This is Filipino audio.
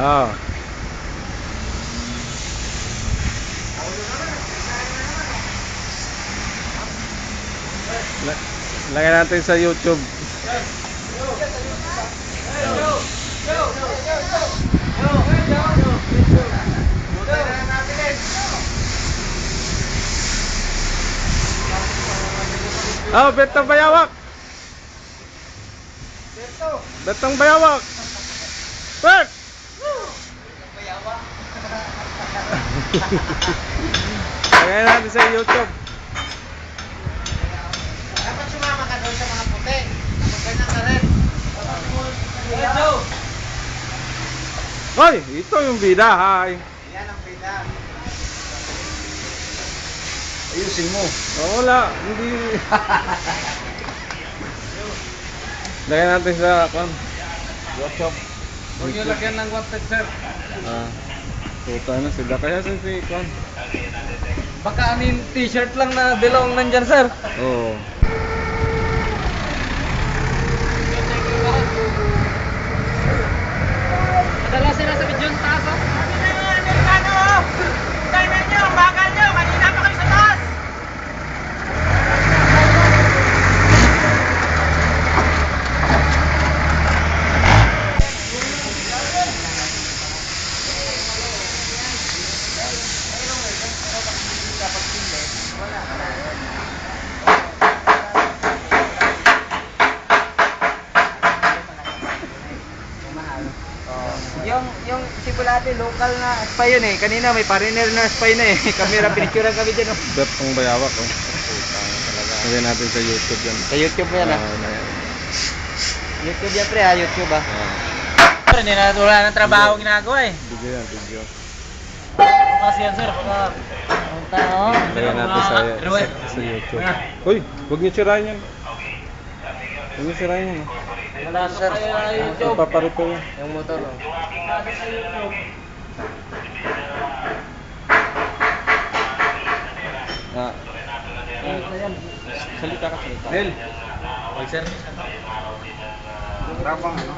Oo. Lagay natin sa YouTube. Oh, Betong Bayawak. Betong Bayawak. Bet. Lagay natin sa YouTube. Dapat sumama ka doon sa mga puti. Tapos ganyan ka rin. Hoy, ito yung bida, hay. Yan ang pita. Ayusin mo. Oh, wala, hindi. Lagay natin sa workshop. Huwag nyo lagyan ng wanted, sir. Puta na sila. Kaya si Kwan. Baka anin t-shirt lang na belong nandyan, sir. Oo. Madala sila sa video taas, oh. Amerikano! Timer nyo! Bakal nyo! Kanina pa kayo sa taas! Yung sipulate, local na spy yun eh. Kanina may foreigner na spy na eh. Kamera, pinicturean kami dyan, oh. Betong Bayawak, oh. Lagay natin sa YouTube yan. Sa YouTube mo yan, ah. YouTube yan, pre, ah. YouTube, ah. Pre, hindi na wala ng trabaho ginagawa eh. Video yan, video. Kasi yan, sir. Lagay natin sa YouTube. Uy, huwag niyo sirain yan. Huwag niyo sirain yan, oh. Wala, sir. YouTube. Ipaparito yan. Yung motor, oh. Salita ka, salita. Nel. Sir. Rapang, ano?